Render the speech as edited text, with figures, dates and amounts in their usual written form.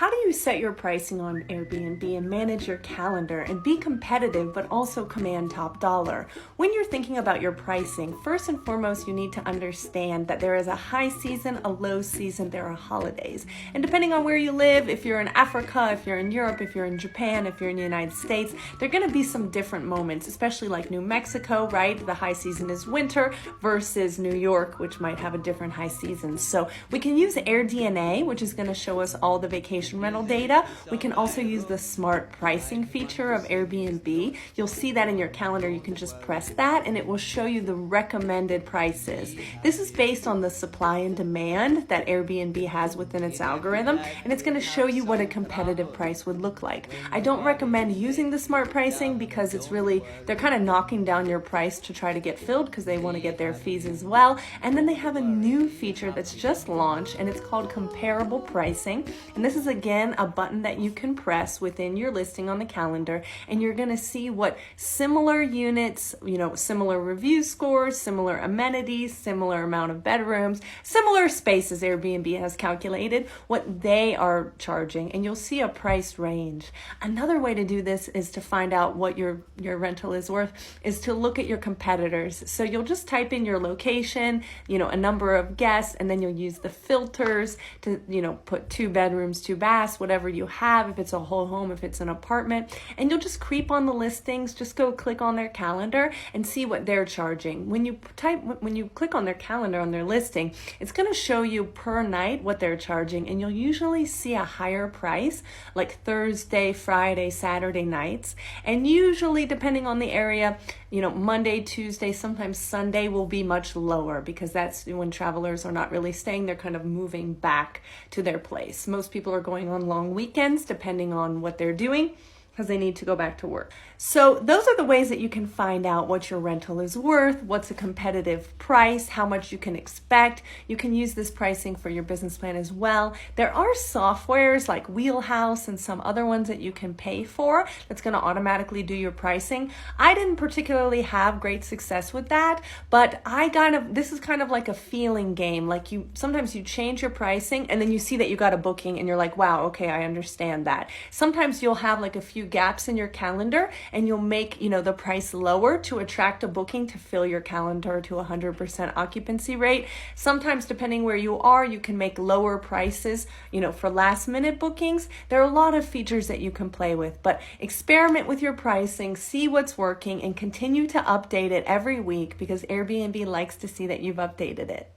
How do you set your pricing on Airbnb and manage your calendar and be competitive but also command top dollar? When you're thinking about your pricing, first and foremost, you need to understand that there is a high season, a low season, there are holidays. And depending on where you live, if you're in Africa, if you're in Europe, if you're in Japan, if you're in the United States, there are going to be some different moments, especially like New Mexico, right? The high season is winter versus New York, which might have a different high season. So we can use AirDNA, which is going to show us all the vacation rental data. We can also use the smart pricing feature of Airbnb. You'll see that in your calendar. You can just press that and it will show you the recommended prices. This is based on the supply and demand that Airbnb has within its algorithm, and it's going to show you what a competitive price would look like. I don't recommend using the smart pricing because they're kind of knocking down your price to try to get filled because they want to get their fees as well. And then they have a new feature that's just launched and it's called comparable pricing. And this is again a button that you can press within your listing on the calendar, and you're going to see what similar units, similar review scores, similar amenities, similar amount of bedrooms, similar spaces Airbnb has calculated, what they are charging, and you'll see a price range. Another way to do this is to find out what your rental is worth is to look at your competitors. So you'll just type in your location, a number of guests, and then you'll use the filters to, put 2 bedrooms, 2 baths, whatever you have, if it's a whole home, if it's an apartment, and you'll just creep on the listings, just go click on their calendar and see what they're charging. When you click on their calendar on their listing, it's going to show you per night what they're charging, and you'll usually see a higher price like Thursday, Friday, Saturday nights, and usually depending on the area, Monday, Tuesday, sometimes Sunday will be much lower because that's when travelers are not really staying, they're kind of moving back to their place. Most people are going on long weekends depending on what they're doing because they need to go back to work. So those are the ways that you can find out what your rental is worth, what's a competitive price, how much you can expect. You can use this pricing for your business plan as well. There are softwares like Wheelhouse and some other ones that you can pay for that's going to automatically do your pricing. I didn't particularly have great success with that, but this is kind of like a feeling game. Like sometimes you change your pricing and then you see that you got a booking and you're like, wow, okay, I understand that. Sometimes you'll have like a few gaps in your calendar and you'll make, the price lower to attract a booking to fill your calendar to 100% occupancy rate. Sometimes depending where you are, you can make lower prices, for last minute bookings. There are a lot of features that you can play with, but experiment with your pricing, see what's working, and continue to update it every week because Airbnb likes to see that you've updated it.